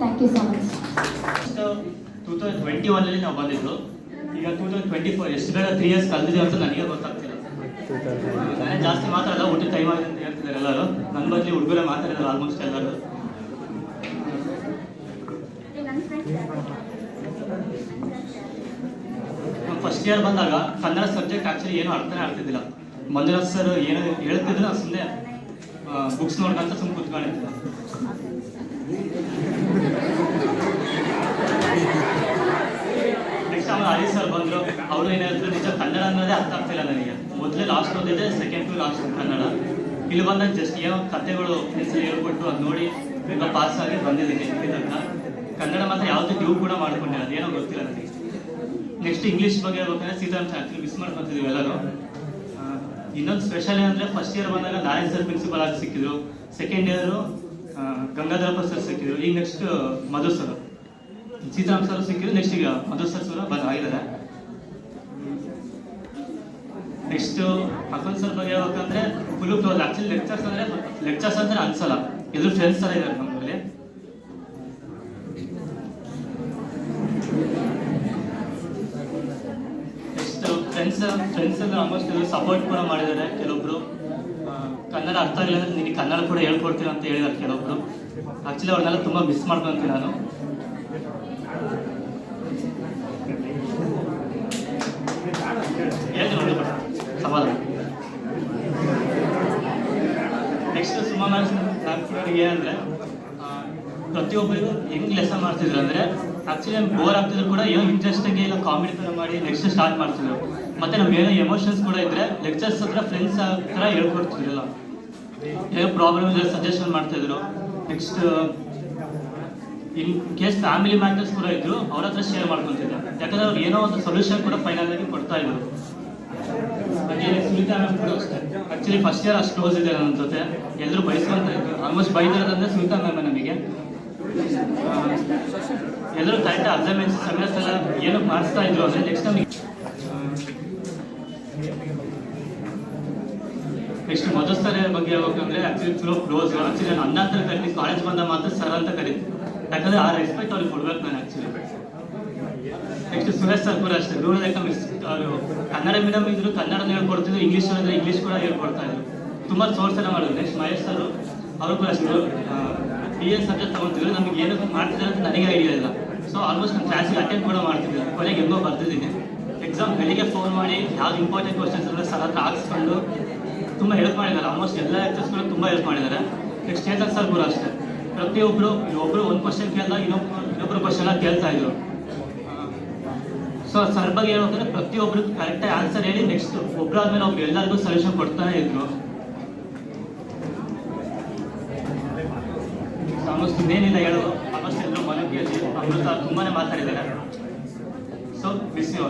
Thank you so much. 2021 ನಾವು ಬಂದಿದ್ದು, ಈಗ 2024 ಎಷ್ಟು ಬೇಗ 3 years ಕಳೆದಿದೆ ಅಂತ ನನಗೆ ಗೊತ್ತಾಗ್ತಿಲ್ಲ. ನಾನೇ ಜಾಸ್ತಿ ಮಾತಾಡಲ್ಲ, ಊಟದ ಟೈಮ್ ಆಗಿದೆ ಅಂತ ಹೇಳ್ತಿದ್ದಾರೆ ಎಲ್ಲರೂ. ನನ್ನ ಬದಲಿ ಹುಡುಗರೇ ಮಾತಾಡಿದ್ದಾರೆ ಆಲ್ಮೋಸ್ಟ್ ಎಲ್ಲರೂ. ಫಸ್ಟ್ ಇಯರ್ ಬಂದಾಗ ಕನ್ನಡ ಸಬ್ಜೆಕ್ಟ್ ಆ್ಯಕ್ಚುಲಿ ಏನೂ ಅರ್ಥನೇ ಆಗ್ತಿದ್ದಿಲ್ಲ. ಮಂಜುನಾಥ್ ಸರ್ ಏನು ಹೇಳ್ತಿದ್ರು, ನಾವು ಸುಮ್ಮನೆ ಬುಕ್ಸ್ ನೋಡ್ಕೊಂತ ಸುಮ್ಮನೆ ಕೂತ್ಕೊಂಡಿದ್ದೆ. ನೆಕ್ಸ್ಟ್ ಆಮೇಲೆ ಹರೀಶ್ ಸರ್ ಬಂದರು. ಅವರು ಏನು ಹೇಳ್ತಾರೆ, ನಿಜ ಕನ್ನಡ ಅನ್ನೋದೇ ಅರ್ಥ ಆಗ್ತಿಲ್ಲ ನನಗೆ. ಮೊದಲೇ ಲಾಸ್ಟ್ ಓದಿದ್ದೆ, ಸೆಕೆಂಡ್ ಟು ಲಾಸ್ಟ್ ಕನ್ನಡ. ಇಲ್ಲಿ ಬಂದಾಗ ಜಸ್ಟ್ ಏನೋ ಕಥೆಗಳು ಹೆಸರು ಹೇಳ್ಕೊಟ್ಟು ಅದು ನೋಡಿ ಈಗ ಪಾಸ್ ಆಗಿ ಬಂದಿದ್ದೀನಿ. ಇದನ್ನ ಕನ್ನಡ ಮಾತ್ರ ಯಾವುದೇ ಡ್ಯೂ ಕೂಡ ಮಾಡ್ಕೊಂಡಿಲ್ಲ, ಅದೇನೋ ಗೊತ್ತಿಲ್ಲ ನನಗೆ. ನೆಕ್ಸ್ಟ್ ಇಂಗ್ಲೀಷ್ ಬಗ್ಗೆ ಹೇಳ್ಬೇಕಂದ್ರೆ ಸೀತಾರಾಮ್ ಆ್ಯಕ್ಚುಲಿ ಮಿಸ್ ಮಾಡ್ಕೊತಿದ್ದೀವಿ ಎಲ್ಲರೂ. ಇನ್ನೊಂದು ಸ್ಪೆಷಲ್ ಏನಂದರೆ ಫಸ್ಟ್ ಇಯರ್ ಬಂದಾಗ ನಾರಾಯಣ್ ಸರ್ ಪ್ರಿನ್ಸಿಪಲ್ ಆಗಿ ಸಿಕ್ಕಿದ್ರು. ಸೆಕೆಂಡ್ ಇಯರು ಗಂಗಾಧರಪ್ಪ ಸರ್ ಸಿಕ್ಕಿದ್ರು. ಈಗ ನೆಕ್ಸ್ಟ್ ಮಧು ಸರ್, ಸೀತಾರಾಮ್ ಸರ್ ಸಿಕ್ಕಿದ್ರು. ನೆಕ್ಸ್ಟ್ ಈಗ ಮಧು ಸರ್ ಆಗಿದ್ದಾರೆ. ನೆಕ್ಸ್ಟ್ ಅಕೌಂಟ್ ಸರ್ ಬಗ್ಗೆ ಹೇಳ್ಬೇಕಂದ್ರೆ ಫುಲ್ ಕ್ಲೋಸ್. ಆ್ಯಕ್ಚುಲಿ ಲೆಕ್ಚರ್ಸ್ ಅಂದರೆ ಅನ್ಸಲ್ಲ, ಎಲ್ಲರೂ ಫ್ರೆಂಡ್ಸ್ ಥರ ಇದ್ದಾರೆ ನಮ್ಮಲ್ಲಿ. ನೆಕ್ಸ್ಟ್ ಫ್ರೆಂಡ್ಸ್ ಎಲ್ಲ ಆಲ್ಮೋಸ್ಟ್ ಸಪೋರ್ಟ್ ಕೂಡ ಮಾಡಿದ್ದಾರೆ. ಕೆಲವೊಬ್ರು ಕನ್ನಡ ಅರ್ಥ ಆಗಿಲ್ಲ ಅಂದರೆ ನಿನಗೆ ಕನ್ನಡ ಕೂಡ ಹೇಳ್ಕೊಡ್ತೀನಿ ಅಂತ ಹೇಳಿದ್ದಾರೆ ಕೆಲವೊಬ್ರು. ಆ್ಯಕ್ಚುಲಿ ಅವ್ರನ್ನೆಲ್ಲ ತುಂಬ ಮಿಸ್ ಮಾಡ್ಕೊತೀನಿ ನಾನು. ಹೇಳ್ತೀನಿ ಸಮಾಧಾನ. ನೆಕ್ಸ್ಟ್ ಸುಮಾ ಮ್ಯಾಮ್ ಏನಂದರೆ ಪ್ರತಿಯೊಬ್ಬರಿಗೂ ಹೆಂಗೆ ಲೆಸನ್ ಮಾಡ್ತಿದ್ರು ಅಂದರೆ ಆ್ಯಕ್ಚುಲಿ ಬೋರ್ ಆಗ್ತಿದ್ರು ಕೂಡ ಏನೋ ಇಂಟ್ರೆಸ್ಟಿಂಗ್ ಇಲ್ಲ ಕಾಮಿಡಿ ಥರ ಮಾಡಿ ನೆಕ್ಸ್ಟ್ ಸ್ಟಾರ್ಟ್ ಮಾಡ್ತಿದ್ರು. ಮತ್ತು ನಮ್ಗೆ ಏನೋ ಎಮೋಷನ್ಸ್ ಕೂಡ ಇದ್ದರೆ ಲೆಕ್ಚರ್ಸ್ ಹತ್ರ ಫ್ರೆಂಡ್ಸ್ ಥರ ಹೇಳ್ಕೊಡ್ತಿದ್ರಲ್ಲ, ಏನೋ ಪ್ರಾಬ್ಲಮ್ ಇದ್ದರೆ ಸಜೆಷನ್ ಮಾಡ್ತಾಯಿದ್ರು. Next in case family matters ಕೂಡ ಇದ್ದರು, ಅವ್ರ ಹತ್ರ ಶೇರ್ ಮಾಡ್ಕೊತಿದ್ರು. ಯಾಕಂದರೆ ಅವ್ರು ಏನೋ ಒಂದು ಸೊಲ್ಯೂಷನ್ ಕೂಡ ಫೈನಲ್ ಆಗಿ ಕೊಡ್ತಾ ಇದ್ರು. ಹಾಗೆ ಸುನೀತಾ ಮ್ಯಾಮ್ ಕೂಡ ಅಷ್ಟೇ. ಆ್ಯಕ್ಚುಲಿ ಫಸ್ಟ್ ಇಯರ್ ಅಷ್ಟು ಕ್ಲೋಸ್ ಇದೆ ನನ್ನ ಜೊತೆ, ಎಲ್ಲರೂ ಬಯಸ್ಕೊಂತ ಇದ್ರು. ಆಲ್ಮೋಸ್ಟ್ ಬೈದಿರೋದಂದರೆ ಸುನೀತಾ ಮ್ಯಾಮ್ ನಮಗೆ. ಎಲ್ಲರೂ ಕರೆಕ್ಟಾಗಿ ಅಬ್ಸರ್ವೆನ್ಸ್ ಸಮಯಸ್ ಎಲ್ಲ ಏನೋ ಮಾಡಿಸ್ತಾ ಇದ್ರು. ಅಂದರೆ ನೆಕ್ಸ್ಟ್ ಮಧು ಸರ್ ಬಗ್ಗೆ ಹೇಳ್ಬೇಕಂದ್ರೆ ಆ್ಯಕ್ಚುಲಿ ಚಲೋ ಕ್ಲೋಸ್. ಆ್ಯಕ್ಚುಲಿ ನಾನು ಅನ್ನ ಹತ್ರ ಕರೀತೀನಿ, ಕಾಲೇಜ್ ಬಂದ ಮಾತ್ರ ಸರ್ ಅಂತ ಕರೀತೀನಿ. ಯಾಕಂದರೆ ಆ ರೆಸ್ಪೆಕ್ಟ್ ಅವ್ರಿಗೆ ಕೊಡ್ಬೇಕು ನಾನು ಆ್ಯಕ್ಚುಲಿ. ನೆಕ್ಸ್ಟ್ ಸುರೇಶ್ ಸರ್ ಕೂಡ ಅಷ್ಟೇ. ರೂರಲ್ ಎಕನಾಮಿಕ್ಸ್ ಅವರು ಕನ್ನಡ ಮೀಡಿಯಮ್ ಇದ್ರು, ಕನ್ನಡನ ಹೇಳ್ಕೊಡ್ತಿದ್ರು. ಇಂಗ್ಲೀಷ್ ಅಂದರೆ ಇಂಗ್ಲೀಷ್ ಕೂಡ ಹೇಳ್ಕೊಡ್ತಾ ಇದ್ರು. ತುಂಬ ಸೋರ್ಸ್ ಎಲ್ಲ ಮಾಡಿದ್ರು. ನೆಕ್ಸ್ಟ್ ಮಹೇಶ್ ಸರ್ ಅವರು ಕೂಡ ಅಷ್ಟೇ BA ಸಬ್ಜೆಕ್ಟ್ ತೊಗೊತಿದ್ರು. ನಮಗೆ ಏನು ಮಾಡ್ತಿದ್ದಾರೆ ಅಂತ ನನಗೆ ಐಡಿಯಾ ಇಲ್ಲ. ಸೊ ಆಲ್ಮೋಸ್ಟ್ ನಾನು ಕ್ಲಾಸಿಗೆ ಅಟೆಂಡ್ ಕೂಡ ಮಾಡ್ತಿದ್ದೆ. ಕೊನೆಗೆ ಹೆಂಗೋ ಬರ್ತಿದ್ದೀನಿ. ಎಕ್ಸಾಮ್ ಬೆಳಿಗ್ಗೆ ಫೋನ್ ಮಾಡಿ ಯಾವ್ದು ಇಂಪಾರ್ಟೆಂಟ್ ಕ್ವಶನ್ಸ್ ಇದ್ದರೆ ಸರ್ ಹತ್ರ ಹಾಕ್ಸ್ಕೊಂಡು ತುಂಬ ಹೆಲ್ಪ್ ಮಾಡಿದ್ದಾರೆ. ಆಲ್ಮೋಸ್ಟ್ ಎಲ್ಲ ಲೆಕ್ಚರ್ಸ್ ಕೂಡ ತುಂಬ ಹೆಲ್ಪ್ ಮಾಡಿದ್ದಾರೆ. ನೆಕ್ಸ್ಟ್ ಚೇತನ್ ಸರ್ ಕೂಡ ಅಷ್ಟೇ. ಪ್ರತಿಯೊಬ್ಬರು ಒಂದು ಕ್ವಶನ್ ಕೇಳಿದಾಗ ಇನ್ನೊಬ್ಬರು ಕ್ವಶನ್ ಕೇಳ್ತಾ ಇದ್ರು. ಸೊ ಸರ್ ಬಗ್ಗೆ ಹೇಳ್ಬೇಕಂದ್ರೆ ಪ್ರತಿಯೊಬ್ಬರು ಕರೆಕ್ಟಾಗಿ ಆನ್ಸರ್ ಹೇಳಿ ನೆಕ್ಸ್ಟ್ ಒಬ್ಬರಾದ್ಮೇಲೆ ಒಬ್ರು ಎಲ್ಲರಿಗೂ ಸೊಲ್ಯೂಷನ್ ಕೊಡ್ತಾನೆ ಇದ್ರು. ಆಲ್ಮೋಸ್ಟ್ ಇನ್ನೇನಿಲ್ಲ ಹೇಳೋದು. ಆಲ್ಮೋಸ್ಟ್ ಎಲ್ಲರೂ ಮಲಗಿಯಲ್ಲಿ ಅಮೃತ ತುಂಬಾ ಮಾತಾಡಿದ್ದಾರೆ. So miss you.